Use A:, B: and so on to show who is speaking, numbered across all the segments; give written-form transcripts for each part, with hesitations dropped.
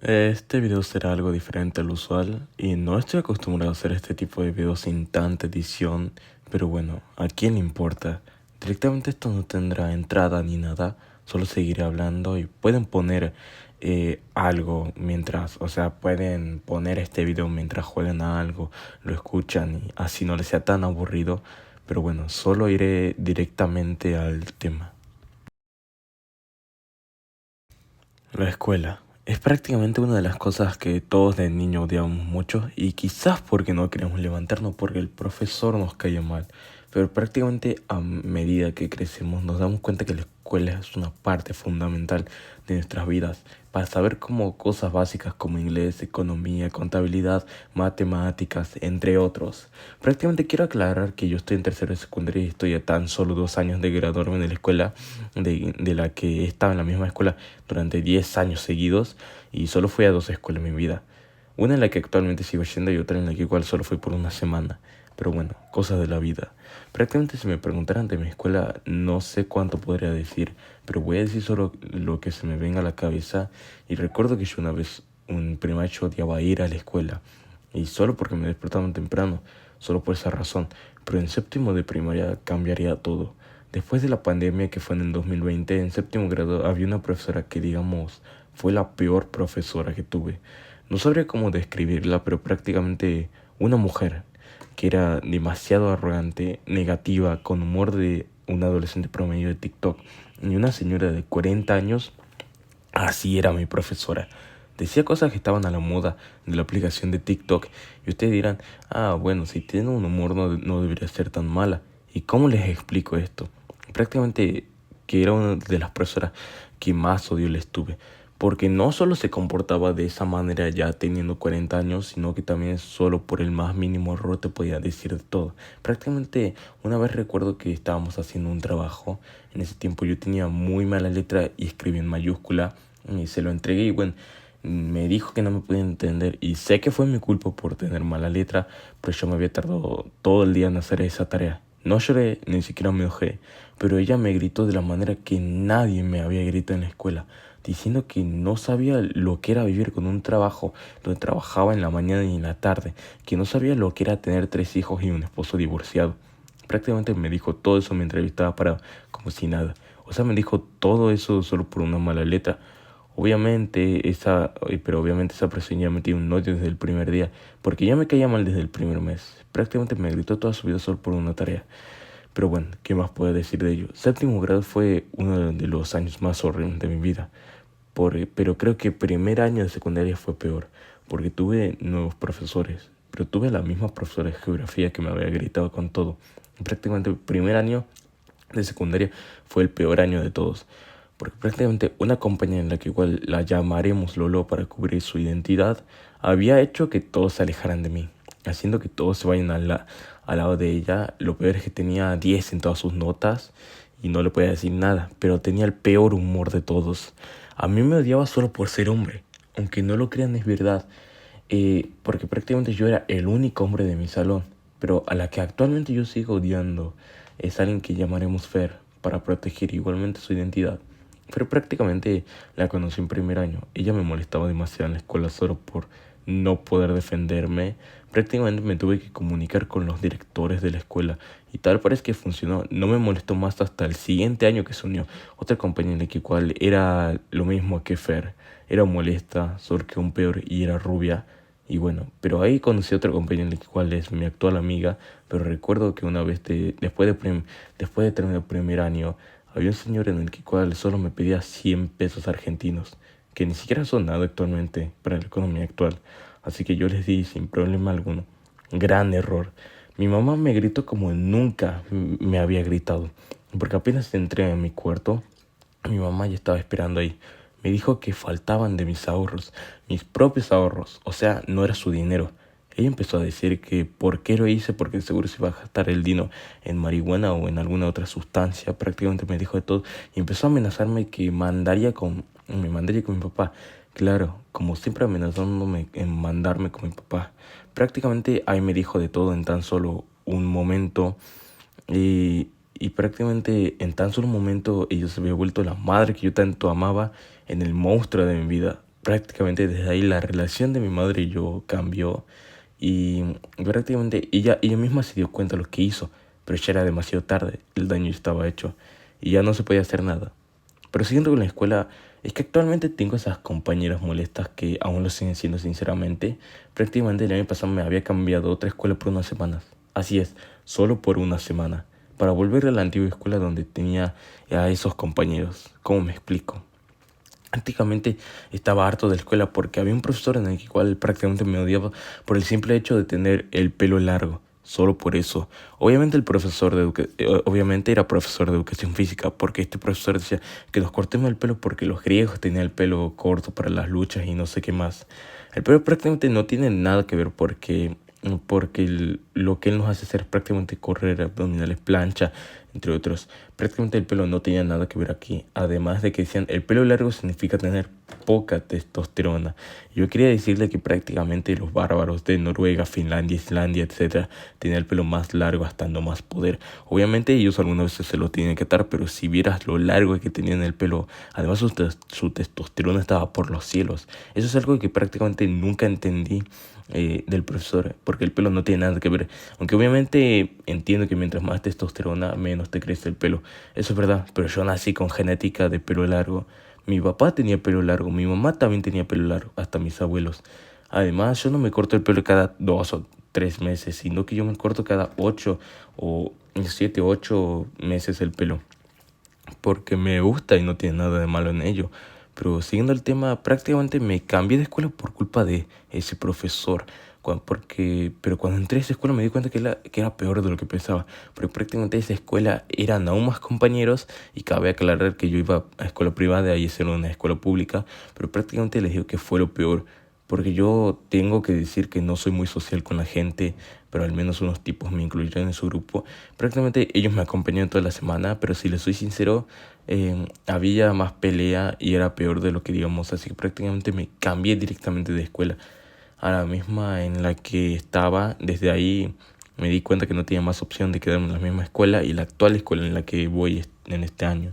A: Este video será algo diferente al usual y no estoy acostumbrado a hacer este tipo de videos sin tanta edición, pero bueno, ¿a quién le importa? Directamente esto no tendrá entrada ni nada, solo seguiré hablando y pueden poner algo mientras, o sea, pueden poner este video mientras juegan a algo, lo escuchan y así no les sea tan aburrido, pero bueno, solo iré directamente al tema. La escuela es prácticamente una de las cosas que todos de niño odiamos mucho y quizás porque no queremos levantarnos porque el profesor nos cae mal. Pero prácticamente a medida que crecemos nos damos cuenta que la escuela es una parte fundamental de nuestras vidas para saber cómo cosas básicas como inglés, economía, contabilidad, matemáticas, entre otros. Prácticamente quiero aclarar que yo estoy en tercero de secundaria y estoy a tan solo 2 años de graduarme de la escuela de la que he estado en la misma escuela durante 10 años seguidos y solo fui a 2 escuelas en mi vida. Una en la que actualmente sigo yendo y otra en la que igual solo fui por una semana. Pero bueno, cosas de la vida. Prácticamente si me preguntaran de mi escuela no sé cuánto podría decir, pero voy a decir solo lo que se me venga a la cabeza. Y recuerdo que yo una vez, un primacho, odiaba ir a la escuela. Y solo porque me despertaban temprano, solo por esa razón. Pero en séptimo de primaria cambiaría todo. Después de la pandemia que fue en el 2020, en séptimo grado había una profesora que, digamos, fue la peor profesora que tuve. No sabría cómo describirla, pero prácticamente una mujer que era demasiado arrogante, negativa, con humor de un adolescente promedio de TikTok, y una señora de 40 años. Así era mi profesora. Decía cosas que estaban a la moda de la aplicación de TikTok y ustedes dirán, bueno, si tiene un humor no debería ser tan mala. ¿Y cómo les explico esto? Prácticamente que era una de las profesoras que más odio les tuve. Porque no solo se comportaba de esa manera ya teniendo 40 años, sino que también solo por el más mínimo error te podía decir de todo. Prácticamente una vez recuerdo que estábamos haciendo un trabajo. En ese tiempo yo tenía muy mala letra y escribí en mayúscula y se lo entregué y bueno, me dijo que no me podía entender y sé que fue mi culpa por tener mala letra, pero yo me había tardado todo el día en hacer esa tarea. No lloré, ni siquiera me enojé, pero ella me gritó de la manera que nadie me había gritado en la escuela, diciendo que no sabía lo que era vivir con un trabajo donde trabajaba en la mañana y en la tarde, que no sabía lo que era tener 3 hijos y un esposo divorciado. Prácticamente me dijo todo eso, me entrevistaba para como si nada. O sea, me dijo todo eso solo por una mala letra. Pero obviamente esa persona ya me tiene un odio desde el primer día, porque ya me caía mal desde el primer mes. Prácticamente me gritó toda su vida solo por una tarea. Pero bueno, ¿qué más puedo decir de ello? Séptimo grado fue uno de los años más horribles de mi vida. Pero creo que primer año de secundaria fue peor, porque tuve nuevos profesores, pero tuve la misma profesora de geografía que me había gritado con todo. Prácticamente el primer año de secundaria fue el peor año de todos, porque prácticamente una compañera en la que igual la llamaremos Lolo para cubrir su identidad, había hecho que todos se alejaran de mí, haciendo que todos se vayan al lado de ella. Lo peor es que tenía 10 en todas sus notas y no le podía decir nada, pero tenía el peor humor de todos. A mí me odiaba solo por ser hombre, aunque no lo crean es verdad, porque prácticamente yo era el único hombre de mi salón, pero a la que actualmente yo sigo odiando es alguien que llamaremos Fer para proteger igualmente su identidad. Pero prácticamente la conocí en primer año. Ella me molestaba demasiado en la escuela solo por no poder defenderme. Prácticamente me tuve que comunicar con los directores de la escuela y tal parece que funcionó. No me molestó más hasta el siguiente año que se unió otra compañera que igual era lo mismo que Fer. Era molesta, solo que aún peor y era rubia. Y bueno, pero ahí conocí a otra compañera que igual es mi actual amiga. Pero recuerdo que una vez después de terminar el primer año, había un señor en el que cual solo me pedía 100 pesos argentinos, que ni siquiera son nada actualmente para la economía actual. Así que yo les di sin problema alguno. Gran error. Mi mamá me gritó como nunca me había gritado, porque apenas entré en mi cuarto, mi mamá ya estaba esperando ahí. Me dijo que faltaban de mis ahorros, mis propios ahorros, o sea, no era su dinero. Ella empezó a decir que por qué lo hice, porque seguro se iba a gastar el dinero en marihuana o en alguna otra sustancia. Prácticamente me dijo de todo y empezó a amenazarme que me mandaría con mi papá. Claro, como siempre amenazándome en mandarme con mi papá. Prácticamente ahí me dijo de todo en tan solo un momento. Y prácticamente en tan solo un momento ella se había vuelto la madre que yo tanto amaba en el monstruo de mi vida. prácticamente desde ahí la relación de mi madre y yo cambió y prácticamente ella misma se dio cuenta de lo que hizo, pero ya era demasiado tarde, el daño estaba hecho y ya no se podía hacer nada. Pero siguiendo con la escuela, es que actualmente tengo esas compañeras molestas que aún lo siguen siendo sinceramente. Prácticamente el año pasado me había cambiado a otra escuela por unas semanas. Así es, solo por una semana. Para volver a la antigua escuela donde tenía a esos compañeros. ¿Cómo me explico? Prácticamente estaba harto de la escuela porque había un profesor en el cual prácticamente me odiaba por el simple hecho de tener el pelo largo. Solo por eso. Obviamente obviamente era profesor de educación física porque este profesor decía que nos cortemos el pelo porque los griegos tenían el pelo corto para las luchas y no sé qué más. El pelo prácticamente no tiene nada que ver porque lo que él nos hace hacer es prácticamente correr abdominales, plancha, entre otros. Prácticamente el pelo no tenía nada que ver aquí. Además de que decían, el pelo largo significa tener poca testosterona. Yo quería decirle que prácticamente los bárbaros de Noruega, Finlandia, Islandia, etcétera, tenían el pelo más largo hasta no más poder. Obviamente ellos algunas veces se lo tienen que atar, pero si vieras lo largo que tenían el pelo, además su testosterona estaba por los cielos. Eso es algo que prácticamente nunca entendí del profesor, porque el pelo no tiene nada que ver. Aunque obviamente entiendo que mientras más testosterona, menos te crece el pelo. Eso es verdad, pero yo nací con genética de pelo largo. Mi papá tenía pelo largo, mi mamá también tenía pelo largo, hasta mis abuelos. Además, yo no me corto el pelo cada 2 o 3 meses, sino que yo me corto cada 8 o 7 u 8 meses el pelo porque me gusta y no tiene nada de malo en ello. Pero siguiendo el tema, prácticamente me cambié de escuela por culpa de ese profesor. Pero cuando entré a esa escuela me di cuenta que era peor de lo que pensaba. Porque prácticamente esa escuela eran aún más compañeros y cabe aclarar que yo iba a escuela privada y esa era una escuela pública. Pero prácticamente les digo que fue lo peor. Porque yo tengo que decir que no soy muy social con la gente, pero al menos unos tipos me incluyeron en su grupo. Prácticamente ellos me acompañaron toda la semana, pero si les soy sincero, había más pelea y era peor de lo que digamos. Así que prácticamente me cambié directamente de escuela a la misma en la que estaba. Desde ahí me di cuenta que no tenía más opción de quedarme en la misma escuela y la actual escuela en la que voy en este año.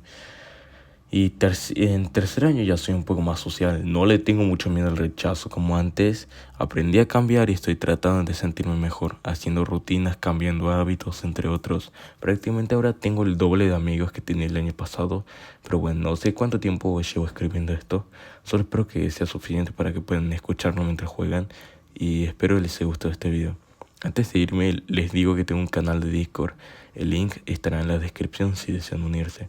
A: Y en tercer año ya soy un poco más social. No le tengo mucho miedo al rechazo como antes. Aprendí a cambiar y estoy tratando de sentirme mejor, haciendo rutinas, cambiando hábitos, entre otros. Prácticamente ahora tengo el doble de amigos que tenía el año pasado. Pero bueno, no sé cuánto tiempo llevo escribiendo esto. Solo espero que sea suficiente para que puedan escucharlo mientras juegan. Y espero les haya gustado este video. Antes de irme, les digo que tengo un canal de Discord. El link estará en la descripción si desean unirse.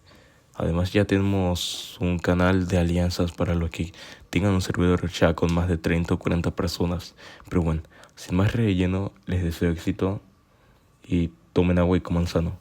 A: Además ya tenemos un canal de alianzas para los que tengan un servidor ya con más de 30 o 40 personas. Pero bueno, sin más relleno, les deseo éxito y tomen agua y coman sano.